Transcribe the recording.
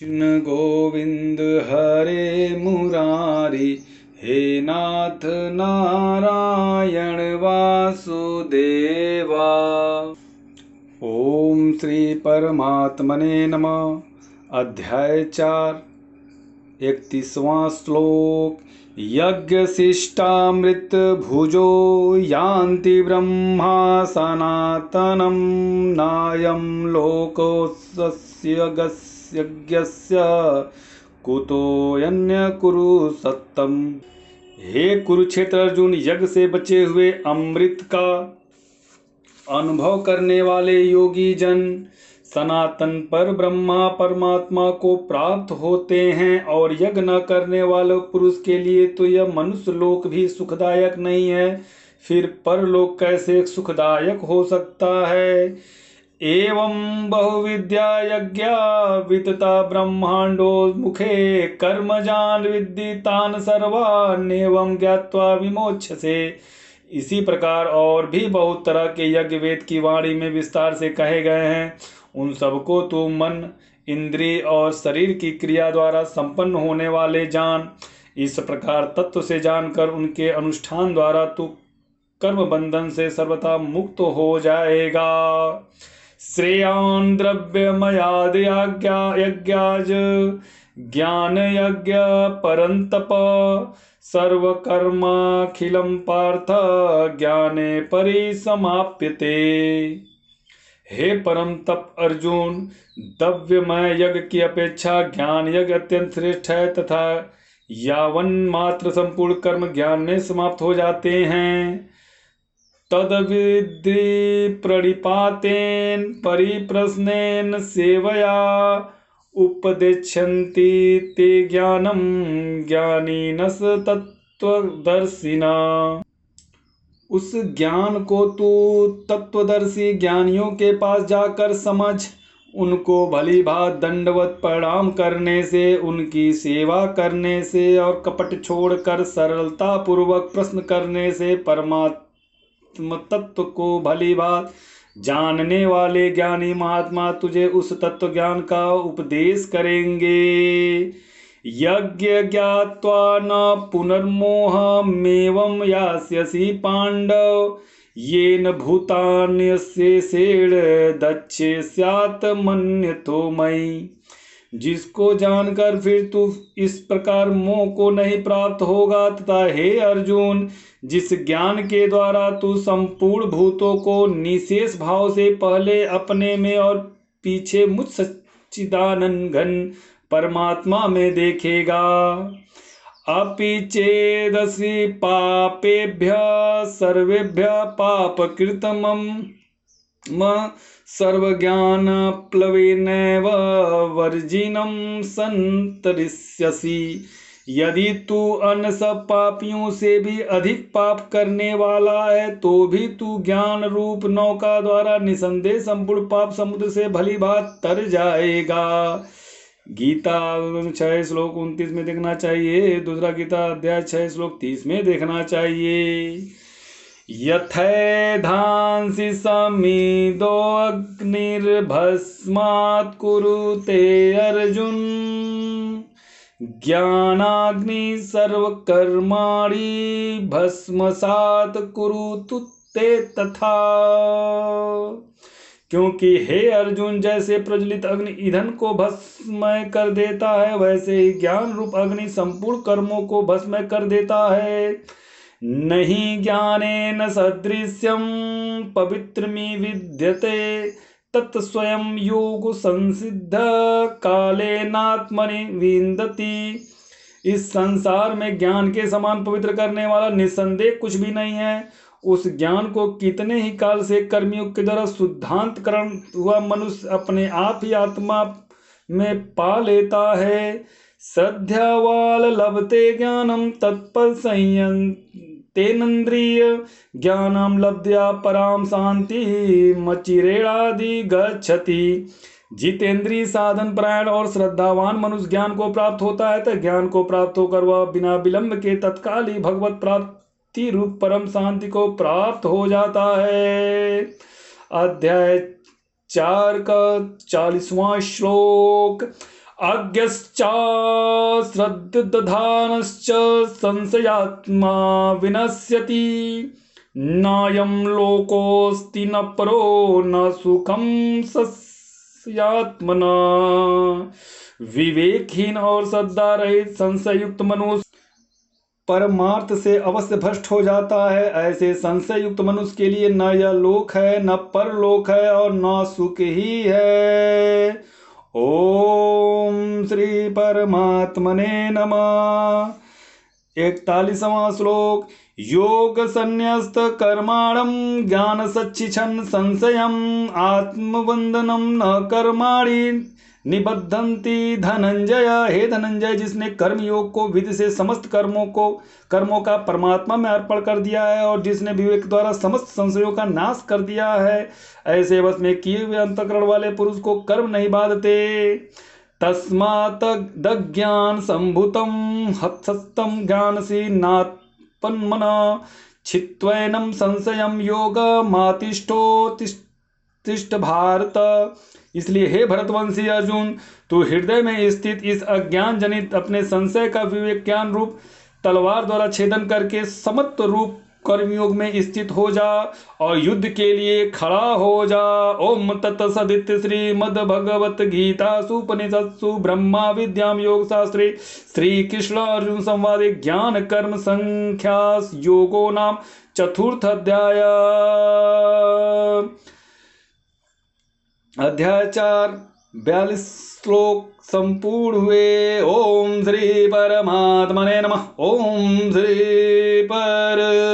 कृष्ण गोविंद हरे मुरारी, हे नाथ नारायण वासुदेवा। ओम श्री परमात्मने नमः। अध्याय 4, 31वां श्लोक। यज्ञ शिष्टामृत भुजो यान्ति ब्रह्मा सनातनम, नायं लोकोऽस्य यज्ञस्य कुतोऽन्य कुरु सत्तम। हे कुरुक्षेत्र अर्जुन, यज्ञ से बचे हुए अमृत का अनुभव करने वाले योगी जन सनातन पर ब्रह्मा परमात्मा को प्राप्त होते हैं, और यज्ञ न करने वाले पुरुष के लिए तो यह मनुष्य लोक भी सुखदायक नहीं है, फिर परलोक कैसे सुखदायक हो सकता है। एवं बहुविद्या यज्ञा वितता ब्रह्मांडो मुखे, कर्मजान विद्धि तान सर्वान्नेवं ज्ञात्वा विमोक्ष्यसे। इसी प्रकार और भी बहुत तरह के यज्ञ वेद की वाणी में विस्तार से कहे गए हैं, उन सबको तू मन, इंद्रिय और शरीर की क्रिया द्वारा संपन्न होने वाले जान। इस प्रकार तत्व से जानकर उनके अनुष्ठान द्वारा तू कर्म बंधन से सर्वथा मुक्त हो जाएगा। श्रेयान द्रव्यमयाद यज्ञाज ज्ञान यज्ञ परंतप, सर्वकर्माखिलं पार्थ ज्ञाने परिसमाप्यते। हे परम तप अर्जुन, द्रव्यमय यज्ञ की अपेक्षा ज्ञान यज्ञ अत्यंत श्रेष्ठ है, तथा यावन मात्र संपूर्ण कर्म ज्ञान में समाप्त हो जाते हैं। तद्विद्धि प्रणिपातेन परिप्रश्नेन सेवया उपदेक्षन्ति ते ज्ञानम ज्ञानिनस तत्वदर्शिना। उस ज्ञान को तू तत्वदर्शी ज्ञानियों के पास जाकर समझ। उनको भली भांत दंडवत प्रणाम करने से, उनकी सेवा करने से और कपट छोड़कर सरलता पूर्वक प्रश्न करने से परमात्म तत्व को भली भांत जानने वाले ज्ञानी महात्मा तुझे उस तत्व ज्ञान का उपदेश करेंगे। यज्ञ ज्ञात्वा न पुनर्मोहमेवं यास्यसि पांडव, येन भूतान्यशेषेण दक्षेस्यात् मन्यतो मयि। जिसको जानकर फिर तू इस प्रकार मोह को नहीं प्राप्त होगा, तथा हे अर्जुन, जिस ज्ञान के द्वारा तू संपूर्ण भूतों को निशेष भाव से पहले अपने में और पीछे मुझ सच्चिदानंद घन परमात्मा में देखेगा। अपि चेदसि पापेभ्य सर्वेभ्य पापकृतमं सर्वज्ञान प्लवेनैव वर्जिनं संतरिष्यसि। यदि तू अन्य सब पापियों से भी अधिक पाप करने वाला है, तो भी तू ज्ञान रूप नौका द्वारा निसंदेह संपूर्ण पाप समुद्र से भली भांत तर जाएगा। गीता 6 श्लोक 29 में देखना चाहिए, दूसरा गीता अध्याय 6 श्लोक 30 में देखना चाहिए। यथैधांसि समिदो अग्निर्भस्मात् कुरुते अर्जुन, ज्ञानाग्नि सर्वकर्माणि भस्मसात् कुरुते ते तथा। क्योंकि हे अर्जुन, जैसे प्रज्वलित अग्नि ईंधन को भस्मय कर देता है, वैसे ही ज्ञान रूप अग्नि संपूर्ण कर्मों को भस्मय कर देता है। नहीं ज्ञानेन सदृश्यं पवित्रमि विद्यते, तत्स्वयं योग संसिद्ध कालेनात्मनि विन्दति। इस संसार में ज्ञान के समान पवित्र करने वाला निसंदेह कुछ भी नहीं है। उस ज्ञान को कितने ही काल से कर्मियों के द्वारा शुद्धांतकरण हुआ मनुष्य अपने आप ही आत्मा में पा लेता है। श्रद्धावाल लभते ज्ञानम तत्पल संयंतेन्द्रिय ज्ञानम लब्ध्या पराम शांति मचिरेणादि गच्छति। जितेंद्रिय साधन परायण और श्रद्धावान मनुष्य ज्ञान को प्राप्त होता है, तो ज्ञान को प्राप्त होकर वह बिना विलंब के तत्काल ही भगवत प्राप्ति रूप परम शांति को प्राप्त हो जाता है। अध्याय 4 का 40वां श्लोक। अज्ञश्च श्रद्धानश्च संशयात्मा विनश्यति नायं लोकोऽस्ति न परो न सुखम सस्यात्मना। विवेकहीन और श्रद्धा रहित संशय युक्त मनुष्य परमार्थ से अवश्य भ्रष्ट हो जाता है। ऐसे संशय युक्त मनुष्य के लिए न यह लोक है न परलोक है और न सुख ही है। ओम श्री परमात्मने नमः। 41वां श्लोक। योग संन्यस्त कर्माणं ज्ञान सच्चिछन संशयम आत्मवंदनम न कर्माणि निबद्धन्ति धनंजय। हे धनंजय, जिसने कर्म योग को विधि से समस्त कर्मों का परमात्मा में अर्पण कर दिया है और जिसने विवेक द्वारा समस्त संशयों का नाश कर दिया है, ऐसे वश में किए हुए अंतःकरण वाले पुरुष को कर्म नहीं बाधते। तस्मात् दज्ञान संभूतम हत्सस्तम ज्ञानसी नात्पन्मना छित्त्वैनं संशयम योग मातिष्ठो तिष्ठ भारत। इसलिए हे भरतवंशी अर्जुन, तू हृदय में स्थित इस अज्ञान जनित अपने संशय का विवेक ज्ञान रूप तलवार द्वारा छेदन करके समत्व रूप कर्मयोग में स्थित हो जा और युद्ध के लिए खड़ा हो जा। ओम तत्सदिति श्रीमद् भगवत गीता सुपनिषत्सु ब्रह्मा विद्याम योग शास्त्रे श्री कृष्ण अर्जुन संवादे ज्ञान कर्म संख्या योगो नाम चतुर्थ अध्याय। अध्याय 4 42 श्लोक संपूर्ण हुए। ओम श्री परमात्मने नमः। ओम श्री परमात्मने